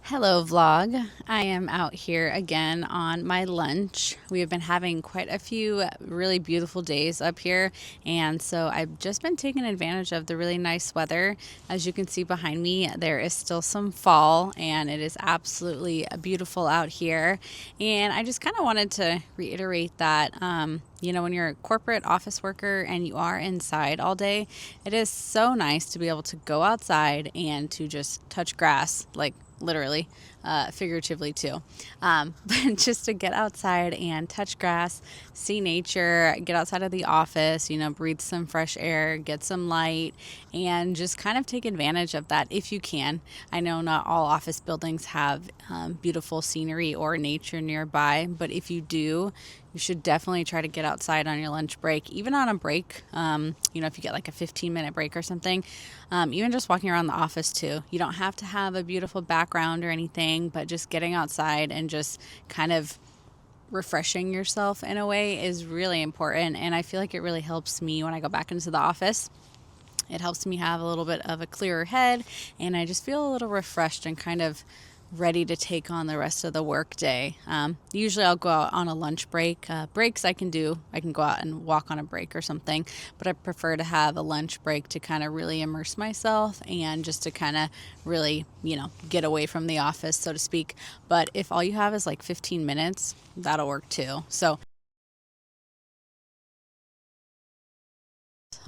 Hello, vlog. I am out here again on my lunch. We have been having quite a few really beautiful days up here, and so I've just been taking advantage of the really nice weather. As you can see behind me, there is still some fall, and it is absolutely beautiful out here. And I just kind of wanted to reiterate that. When you're a corporate office worker and you are inside all day, it is so nice to be able to go outside and to just touch grass, like literally, figuratively too. But just to get outside and touch grass, see nature, get outside of the office, breathe some fresh air, get some light, and just kind of take advantage of that if you can. I know not all office buildings have beautiful scenery or nature nearby, but if you do, you should definitely try to get outside on your lunch break, even on a break. If you get like a 15-minute break or something, even just walking around the office too. You don't have to have a beautiful background or anything, but just getting outside and just kind of refreshing yourself in a way is really important. And I feel like it really helps me when I go back into the office. It helps me have a little bit of a clearer head, and I just feel a little refreshed and kind of ready to take on the rest of the work day. Usually I'll go out on a lunch break. Breaks I can do. I can go out and walk on a break or something, but I prefer to have a lunch break to kind of really immerse myself and just to kind of really, get away from the office, so to speak. But if all you have is like 15 minutes, that'll work too. So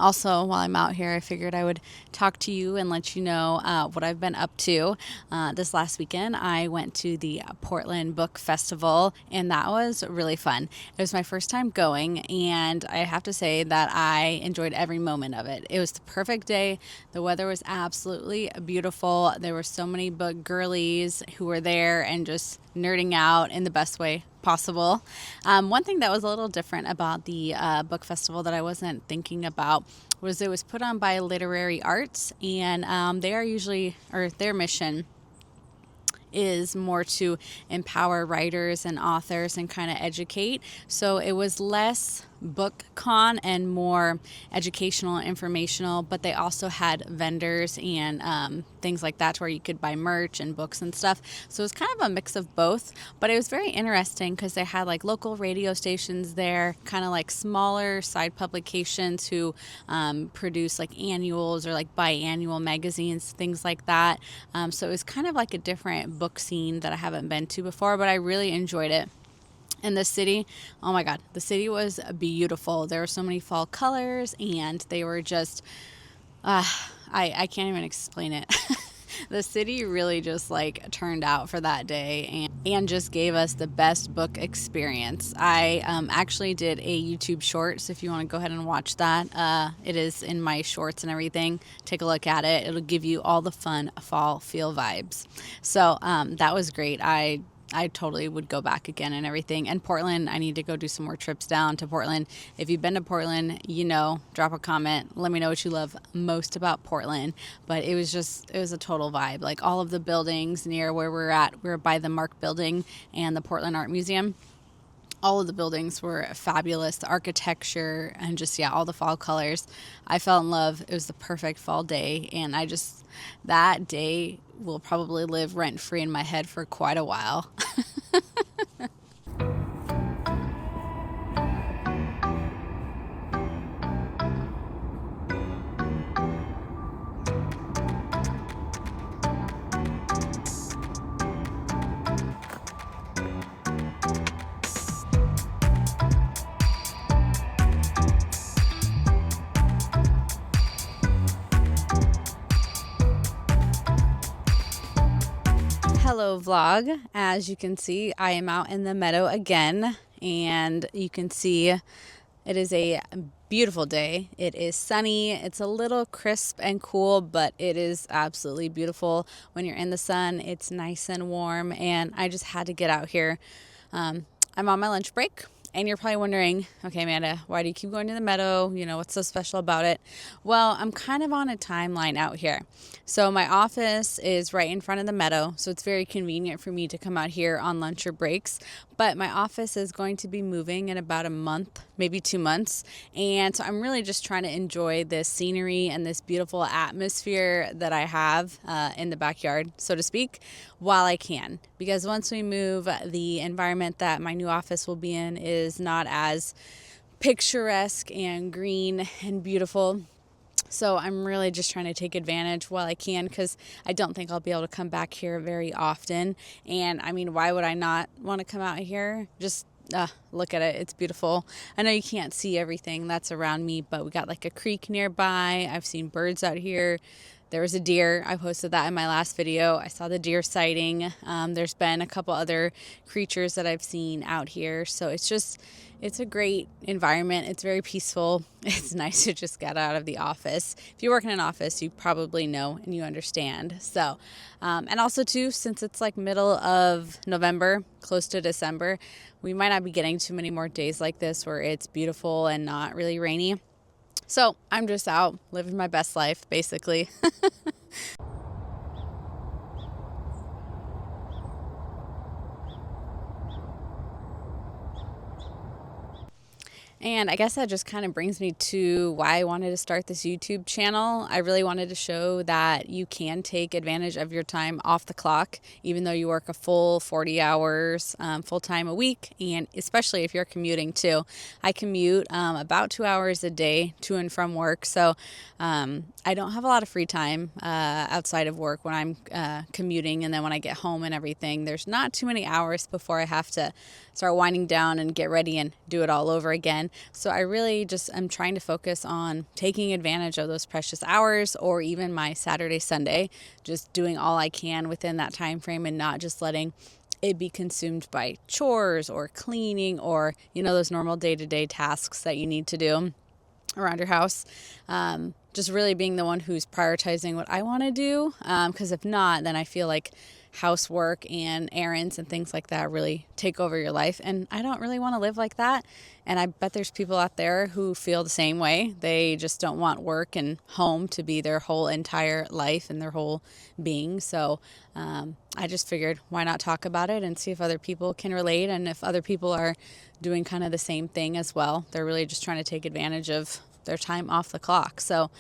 also, while I'm out here, I figured I would talk to you and let you know what I've been up to. This last weekend, I went to the Portland Book Festival, and that was really fun. It was my first time going, and I have to say that I enjoyed every moment of it. It was the perfect day. The weather was absolutely beautiful. There were so many book girlies who were there and just nerding out in the best way possible. One thing that was a little different about the book festival that I wasn't thinking about was it was put on by Literary Arts, and they are usually, or their mission is more to empower writers and authors and kind of educate. So it was less book con and more educational and informational, but they also had vendors and things like that where you could buy merch and books and stuff. So it was kind of a mix of both, but it was very interesting because they had like local radio stations there, kind of like smaller side publications who produce like annuals or like biannual magazines, things like that. So it was kind of like a different book scene that I haven't been to before, but I really enjoyed it. And the city, oh my God, the city was beautiful. There were so many fall colors, and they were just, I can't even explain it. The city really just like turned out for that day and just gave us the best book experience. I actually did a YouTube short, so if you want to go ahead and watch that, it is in my shorts and everything. Take a look at it. It'll give you all the fun fall feel vibes. So that was great. I totally would go back again and everything. And Portland, I need to go do some more trips down to Portland. If you've been to Portland, drop a comment. Let me know what you love most about Portland. But it was a total vibe. Like all of the buildings near where we're at, we're by the Mark Building and the Portland Art Museum. All of the buildings were fabulous. The architecture and just, all the fall colors. I fell in love. It was the perfect fall day. And that day will probably live rent free in my head for quite a while. Hello, vlog. As you can see, I am out in the meadow again, and you can see it is a beautiful day. It is sunny. It's a little crisp and cool, but it is absolutely beautiful when you're in the sun. It's nice and warm, and I just had to get out here. I'm on my lunch break. And you're probably wondering, okay, Amanda, why do you keep going to the meadow? What's so special about it? Well, I'm kind of on a timeline out here. So my office is right in front of the meadow, so it's very convenient for me to come out here on lunch or breaks. But my office is going to be moving in about a month, maybe 2 months. And so I'm really just trying to enjoy this scenery and this beautiful atmosphere that I have in the backyard, so to speak, while I can. Because once we move, the environment that my new office will be in is not as picturesque and green and beautiful. So I'm really just trying to take advantage while I can, because I don't think I'll be able to come back here very often. And I mean, why would I not want to come out here? Just look at it. It's beautiful. I know you can't see everything that's around me, but we got like a creek nearby. I've seen birds out here. There was a deer. I posted that in my last video. I saw the deer sighting. There's been a couple other creatures that I've seen out here. So it's a great environment. It's very peaceful. It's nice to just get out of the office. If you work in an office, you probably know and you understand. So, and also too, since it's like middle of November, close to December, we might not be getting too many more days like this where it's beautiful and not really rainy. So I'm just out living my best life, basically. And I guess that just kind of brings me to why I wanted to start this YouTube channel. I really wanted to show that you can take advantage of your time off the clock, even though you work a full 40 hours full time a week, and especially if you're commuting too. I commute about 2 hours a day to and from work, so I don't have a lot of free time outside of work when I'm commuting, and then when I get home and everything, there's not too many hours before I have to start winding down and get ready and do it all over again. So I really just am trying to focus on taking advantage of those precious hours, or even my Saturday, Sunday, just doing all I can within that time frame and not just letting it be consumed by chores or cleaning or, those normal day-to-day tasks that you need to do around your house. Just really being the one who's prioritizing what I want to do. Because if not, then I feel like housework and errands and things like that really take over your life. And I don't really want to live like that. And I bet there's people out there who feel the same way. They just don't want work and home to be their whole entire life and their whole being. So I just figured, why not talk about it and see if other people can relate, and if other people are doing kind of the same thing as well. They're really just trying to take advantage of their time off the clock. So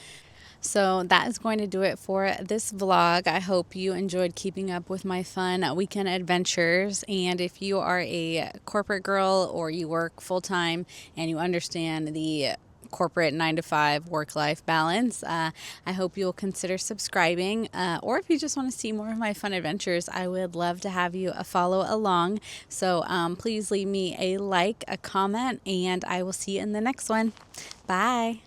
that is going to do it for this vlog. I hope you enjoyed keeping up with my fun weekend adventures. And if you are a corporate girl or you work full-time and you understand the corporate 9-to-5 work-life balance, I hope you'll consider subscribing. Or if you just want to see more of my fun adventures, I would love to have you follow along. So please leave me a like, a comment, and I will see you in the next one. Bye.